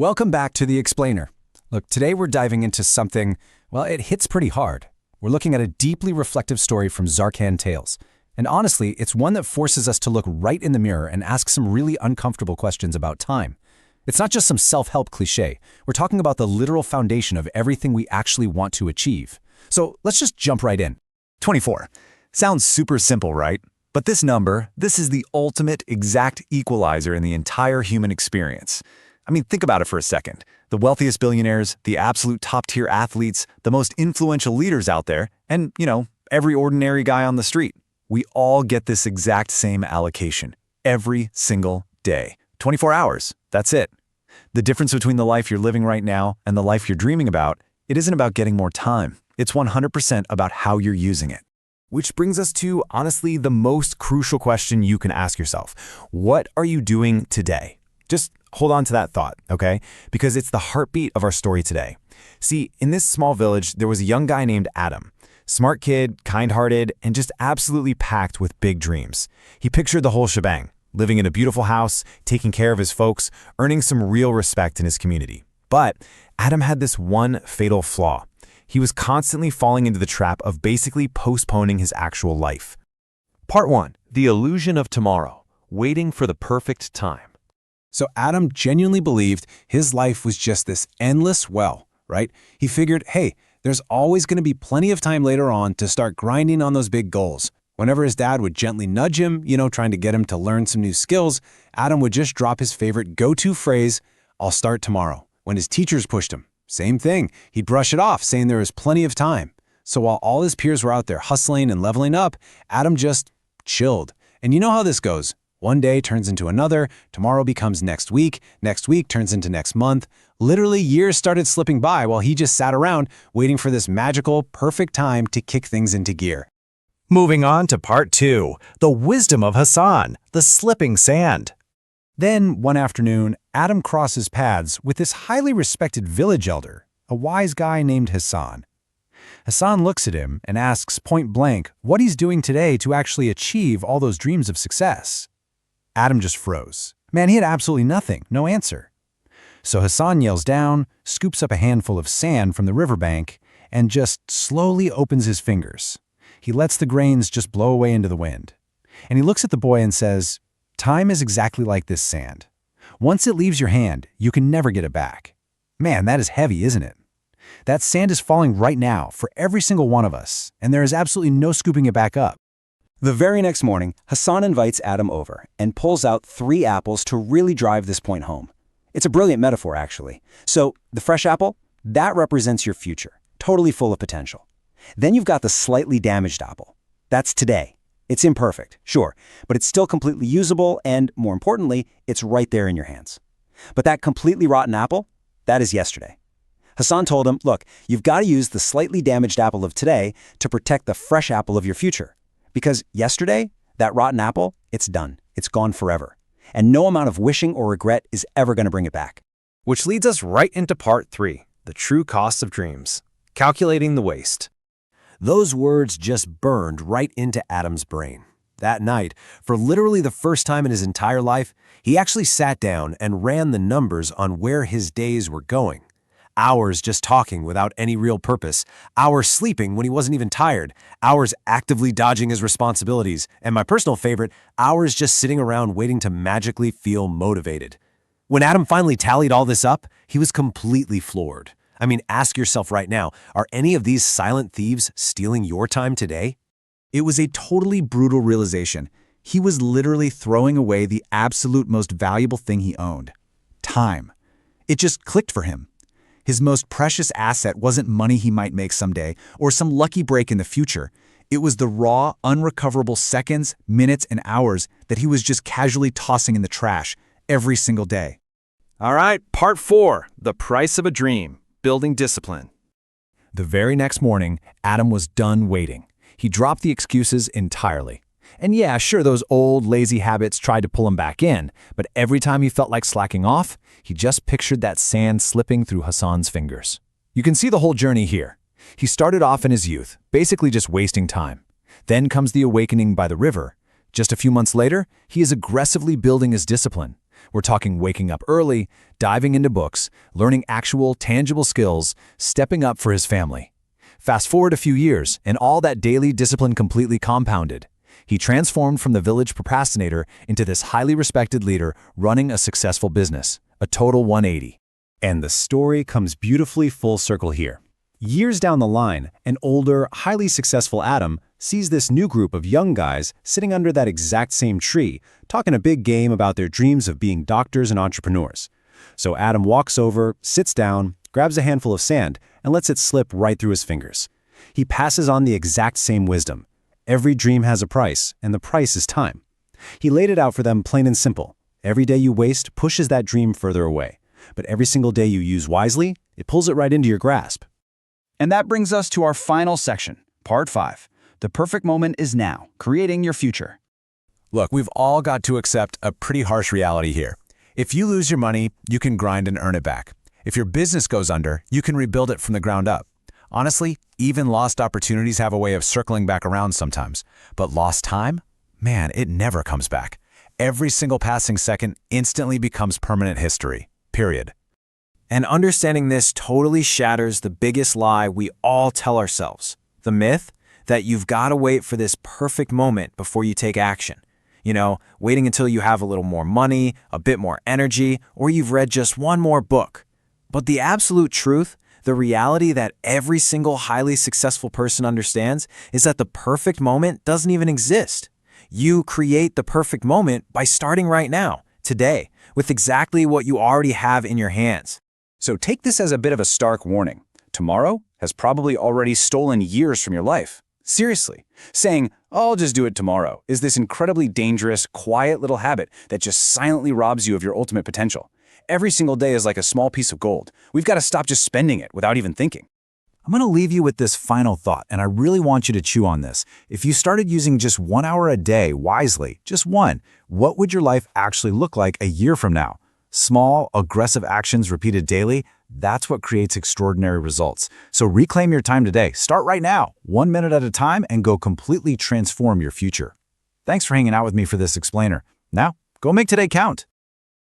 Welcome back to The Explainer. Look, today we're diving into something, well, it hits pretty hard. We're looking at a deeply reflective story from Zarkhan Tales. And honestly, it's one that forces us to look right in the mirror and ask some really uncomfortable questions about time. It's not just some self-help cliche. We're talking about the literal foundation of everything we actually want to achieve. So let's just jump right in. 24. Sounds super simple, right? But this number, this is the ultimate exact equalizer in the entire human experience. I mean, think about it for a second. The wealthiest billionaires, the absolute top-tier athletes, the most influential leaders out there, and, every ordinary guy on the street. We all get this exact same allocation every single day. 24 hours, that's it. The difference between the life you're living right now and the life you're dreaming about, it isn't about getting more time. It's 100% about how you're using it. Which brings us to, honestly, the most crucial question you can ask yourself. What are you doing today? Just hold on to that thought, okay? Because it's the heartbeat of our story today. See, in this small village, there was a young guy named Adam. Smart kid, kind-hearted, and just absolutely packed with big dreams. He pictured the whole shebang, living in a beautiful house, taking care of his folks, earning some real respect in his community. But Adam had this one fatal flaw. He was constantly falling into the trap of basically postponing his actual life. Part 1. The illusion of tomorrow. Waiting for the perfect time. So Adam genuinely believed his life was just this endless well, right? He figured, hey, there's always going to be plenty of time later on to start grinding on those big goals. Whenever his dad would gently nudge him, trying to get him to learn some new skills, Adam would just drop his favorite go-to phrase, "I'll start tomorrow." When his teachers pushed him, same thing. He'd brush it off, saying there was plenty of time. So while all his peers were out there hustling and leveling up, Adam just chilled. And you know how this goes. One day turns into another, tomorrow becomes next week turns into next month. Literally, years started slipping by while he just sat around waiting for this magical, perfect time to kick things into gear. Moving on to part 2, the wisdom of Hassan, the slipping sand. Then, one afternoon, Adam crosses paths with this highly respected village elder, a wise guy named Hassan. Hassan looks at him and asks point blank what he's doing today to actually achieve all those dreams of success. Adam just froze. Man, he had absolutely nothing, no answer. So Hassan yells down, scoops up a handful of sand from the riverbank, and just slowly opens his fingers. He lets the grains just blow away into the wind. And he looks at the boy and says, "Time is exactly like this sand. Once it leaves your hand, you can never get it back." Man, that is heavy, isn't it? That sand is falling right now for every single one of us, and there is absolutely no scooping it back up. The very next morning, Hassan invites Adam over and pulls out 3 apples to really drive this point home. It's a brilliant metaphor, actually. So, the fresh apple, that represents your future, totally full of potential. Then you've got the slightly damaged apple. That's today. It's imperfect, sure, but it's still completely usable and, more importantly, it's right there in your hands. But that completely rotten apple, that is yesterday. Hassan told him, look, you've got to use the slightly damaged apple of today to protect the fresh apple of your future. Because yesterday, that rotten apple, it's done. It's gone forever. And no amount of wishing or regret is ever going to bring it back. Which leads us right into part 3, the true cost of dreams. Calculating the waste. Those words just burned right into Adam's brain. That night, for literally the first time in his entire life, he actually sat down and ran the numbers on where his days were going. Hours just talking without any real purpose, hours sleeping when he wasn't even tired, hours actively dodging his responsibilities, and my personal favorite, hours just sitting around waiting to magically feel motivated. When Adam finally tallied all this up, he was completely floored. I mean, ask yourself right now, are any of these silent thieves stealing your time today? It was a totally brutal realization. He was literally throwing away the absolute most valuable thing he owned: time. It just clicked for him. His most precious asset wasn't money he might make someday or some lucky break in the future. It was the raw, unrecoverable seconds, minutes, and hours that he was just casually tossing in the trash every single day. All right, part 4, the price of a dream. Building discipline. The very next morning, Adam was done waiting. He dropped the excuses entirely. And yeah, sure, those old, lazy habits tried to pull him back in, but every time he felt like slacking off, he just pictured that sand slipping through Hassan's fingers. You can see the whole journey here. He started off in his youth, basically just wasting time. Then comes the awakening by the river. Just a few months later, he is aggressively building his discipline. We're talking waking up early, diving into books, learning actual, tangible skills, stepping up for his family. Fast forward a few years, and all that daily discipline completely compounded. He transformed from the village procrastinator into this highly respected leader running a successful business, a total 180. And the story comes beautifully full circle here. Years down the line, an older, highly successful Adam sees this new group of young guys sitting under that exact same tree, talking a big game about their dreams of being doctors and entrepreneurs. So Adam walks over, sits down, grabs a handful of sand, and lets it slip right through his fingers. He passes on the exact same wisdom. Every dream has a price, and the price is time. He laid it out for them plain and simple. Every day you waste pushes that dream further away. But every single day you use wisely, it pulls it right into your grasp. And that brings us to our final section, Part 5. The perfect moment is now, creating your future. Look, we've all got to accept a pretty harsh reality here. If you lose your money, you can grind and earn it back. If your business goes under, you can rebuild it from the ground up. Honestly, even lost opportunities have a way of circling back around sometimes. But lost time? Man, it never comes back. Every single passing second instantly becomes permanent history. Period. And understanding this totally shatters the biggest lie we all tell ourselves. The myth that you've got to wait for this perfect moment before you take action. You know, waiting until you have a little more money, a bit more energy, or you've read just one more book. But the absolute truth, the reality that every single highly successful person understands, is that the perfect moment doesn't even exist. You create the perfect moment by starting right now, today, with exactly what you already have in your hands. So take this as a bit of a stark warning. Tomorrow has probably already stolen years from your life. Seriously, saying, "I'll just do it tomorrow," is this incredibly dangerous, quiet little habit that just silently robs you of your ultimate potential. Every single day is like a small piece of gold. We've got to stop just spending it without even thinking. I'm going to leave you with this final thought, and I really want you to chew on this. If you started using just 1 hour a day wisely, just one, what would your life actually look like a year from now? Small, aggressive actions repeated daily, that's what creates extraordinary results. So reclaim your time today. Start right now, 1 minute at a time, and go completely transform your future. Thanks for hanging out with me for this explainer. Now, go make today count.